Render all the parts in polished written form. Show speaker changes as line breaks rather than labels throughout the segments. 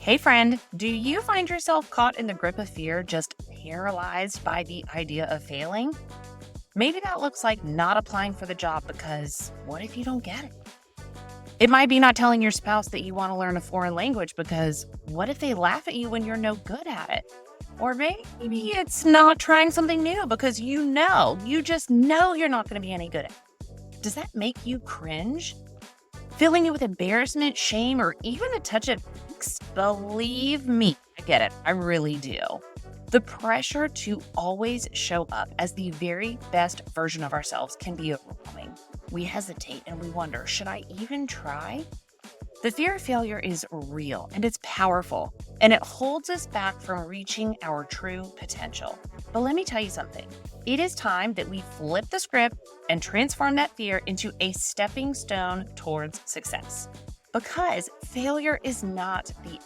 Hey friend, do you find yourself caught in the grip of fear, just paralyzed by the idea of failing? Maybe that looks like not applying for the job because what if you don't get it? It might be not telling your spouse that you want to learn a foreign language because what if they laugh at you when you're no good at it? Or maybe it's not trying something new because you just know you're not going to be any good at it. Does that make you cringe? Filling you with embarrassment, shame, or even a touch of angst? Believe me, I get it. I really do. The pressure to always show up as the very best version of ourselves can be overwhelming. We hesitate and we wonder, should I even try? The fear of failure is real and it's powerful, and it holds us back from reaching our true potential. But let me tell you something. It is time that we flip the script and transform that fear into a stepping stone towards success. Because failure is not the end.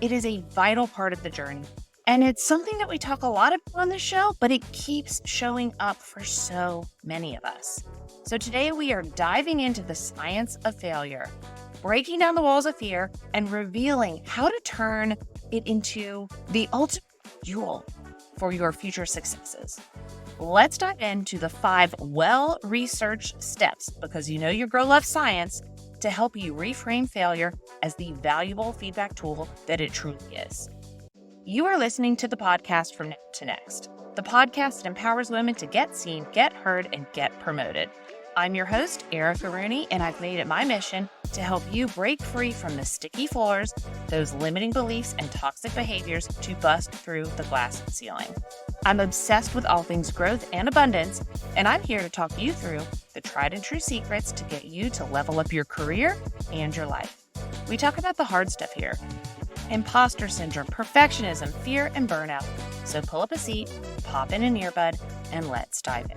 It is a vital part of the journey. And it's something that we talk a lot about on the show, but it keeps showing up for so many of us. So today we are diving into the science of failure, breaking down the walls of fear and revealing how to turn it into the ultimate fuel for your future successes. Let's dive into the 5 well-researched steps, because you know your girl loves science, to help you reframe failure as the valuable feedback tool that it truly is. You are listening to the podcast From Now to Next, the podcast that empowers women to get seen, get heard, and get promoted. I'm your host, Erica Rooney, and I've made it my mission to help you break free from the sticky floors, those limiting beliefs and toxic behaviors to bust through the glass ceiling. I'm obsessed with all things growth and abundance, and I'm here to talk you through the tried and true secrets to get you to level up your career and your life. We talk about the hard stuff here: imposter syndrome, perfectionism, fear, and burnout. So pull up a seat, pop in an earbud, and let's dive in.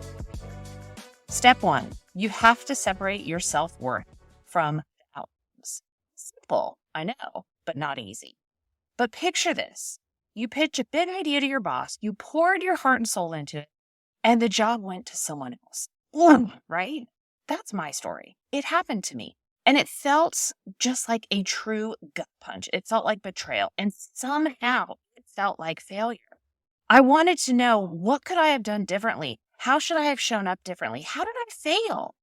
Step 1, you have to separate your self-worth from the outcomes. Simple, I know, but not easy. But picture this. You pitch a big idea to your boss, you poured your heart and soul into it, and the job went to someone else. Right? That's my story. It happened to me. And it felt just like a true gut punch. It felt like betrayal. And somehow it felt like failure. I wanted to know, what could I have done differently? How should I have shown up differently? How did I fail?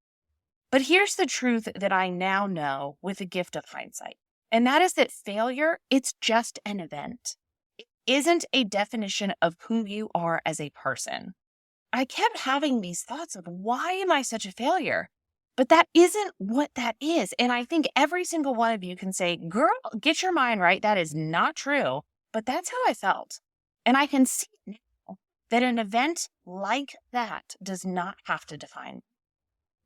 But here's the truth that I now know with the gift of hindsight. And that is that failure, it's just an event. It isn't a definition of who you are as a person. I kept having these thoughts of, why am I such a failure? But that isn't what that is. And I think every single one of you can say, girl, get your mind right. That is not true. But that's how I felt. And I can see now that an event like that does not have to define me.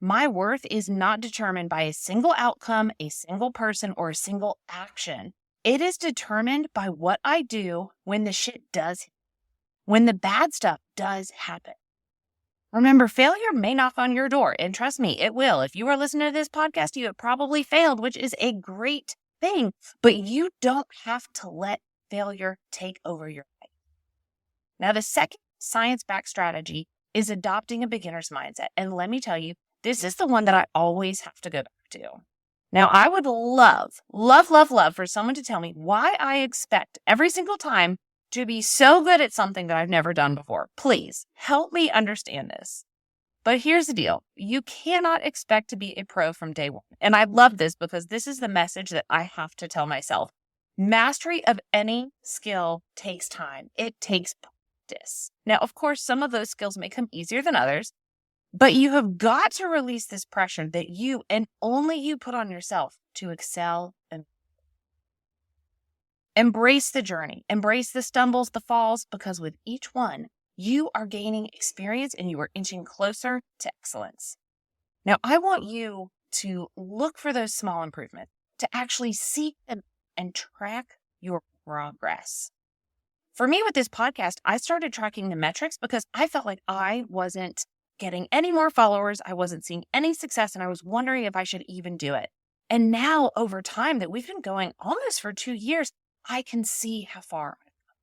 My worth is not determined by a single outcome, a single person, or a single action. It is determined by what I do when the shit does, when the bad stuff does happen. Remember, failure may knock on your door, and trust me, it will. If you are listening to this podcast, you have probably failed, which is a great thing, but you don't have to let failure take over your life. Now, the second science-backed strategy is adopting a beginner's mindset. And let me tell you, this is the one that I always have to go back to. Now, I would love for someone to tell me why I expect every single time to be so good at something that I've never done before. Please help me understand this. But here's the deal. You cannot expect to be a pro from day one. And I love this because this is the message that I have to tell myself. Mastery of any skill takes time. It takes practice. Now, of course, some of those skills may come easier than others, but you have got to release this pressure that you and only you put on yourself to excel and embrace the journey, embrace the stumbles, the falls, because with each one, you are gaining experience and you are inching closer to excellence. Now, I want you to look for those small improvements, to actually seek them and track your progress. For me with this podcast, I started tracking the metrics because I felt like I wasn't getting any more followers. I wasn't seeing any success, and I was wondering if I should even do it. And now over time that we've been going almost for 2 years, I can see how far I've come.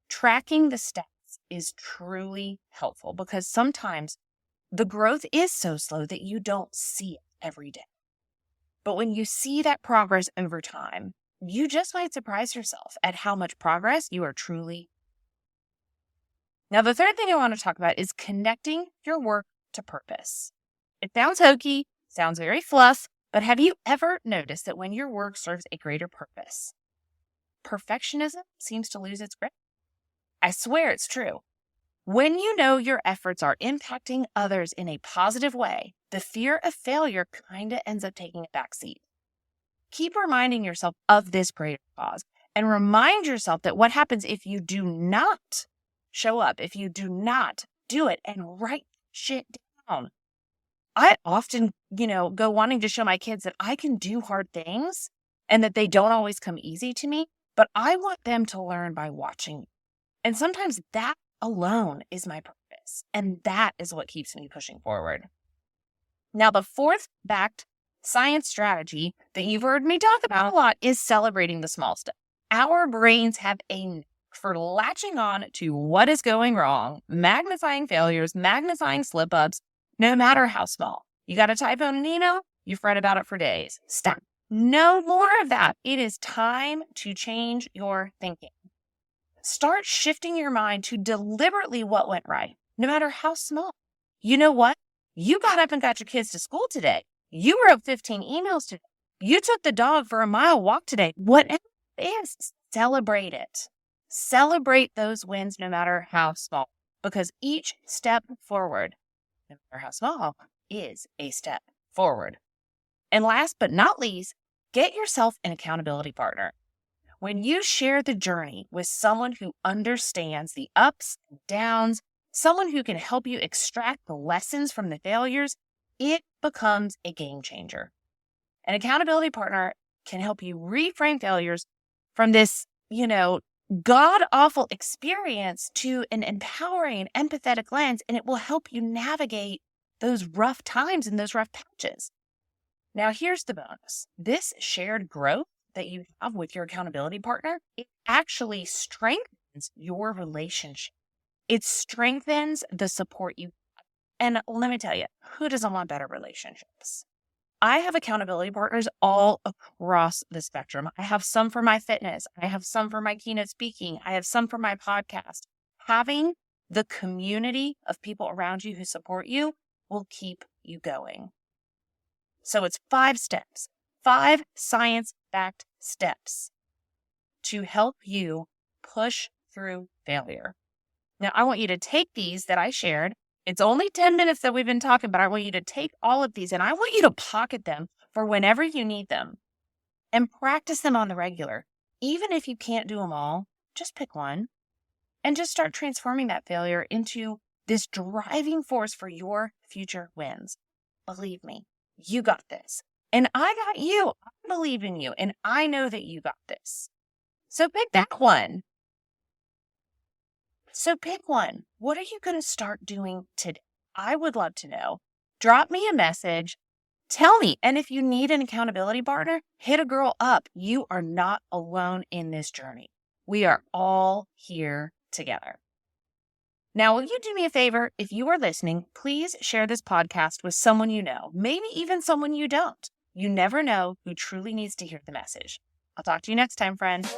Tracking the stats is truly helpful because sometimes the growth is so slow that you don't see it every day. But when you see that progress over time, you just might surprise yourself at how much progress you are truly. Now, the third thing I want to talk about is connecting your work to purpose. It sounds hokey, sounds very fluff, but have you ever noticed that when your work serves a greater purpose, perfectionism seems to lose its grip? I swear it's true. When you know your efforts are impacting others in a positive way, the fear of failure kind of ends up taking a backseat. Keep reminding yourself of this greater cause and remind yourself that what happens if you do not show up, if you do not do it and write shit down. I often, go wanting to show my kids that I can do hard things and that they don't always come easy to me, but I want them to learn by watching. And sometimes that alone is my purpose. And that is what keeps me pushing forward. Now, the fourth backed science strategy that you've heard me talk about a lot is celebrating the small stuff. Our brains have a knack for latching on to what is going wrong, magnifying failures, magnifying slip-ups, no matter how small. You got a typo in an email, you fret about it for days. Stop. No more of that. It is time to change your thinking. Start shifting your mind to deliberately what went right, no matter how small. You know what? You got up and got your kids to school today. You wrote 15 emails today. You took the dog for a mile walk today. Whatever it is, celebrate it. Celebrate those wins, no matter how small, because each step forward, no matter how small, is a step forward. And last but not least, get yourself an accountability partner. When you share the journey with someone who understands the ups and downs, someone who can help you extract the lessons from the failures, it becomes a game changer. An accountability partner can help you reframe failures from this, god-awful experience to an empowering, empathetic lens, and it will help you navigate those rough times and those rough patches. Now, here's the bonus. This shared growth that you have with your accountability partner, it actually strengthens your relationship. It strengthens the support you have. And let me tell you, who doesn't want better relationships? I have accountability partners all across the spectrum. I have some for my fitness. I have some for my keynote speaking. I have some for my podcast. Having the community of people around you who support you will keep you going. So it's 5 steps, 5 science-backed steps to help you push through failure. Now, I want you to take these that I shared. It's only 10 minutes that we've been talking about. I want you to take all of these and I want you to pocket them for whenever you need them and practice them on the regular. Even if you can't do them all, just pick one and just start transforming that failure into this driving force for your future wins. Believe me, you got this. And I got you. I believe in you. And I know that you got this. So pick that one. What are you going to start doing today? I would love to know. Drop me a message. Tell me. And if you need an accountability partner, hit a girl up. You are not alone in this journey. We are all here together. Now, will you do me a favor? If you are listening, please share this podcast with someone you know, maybe even someone you don't. You never know who truly needs to hear the message. I'll talk to you next time, friend.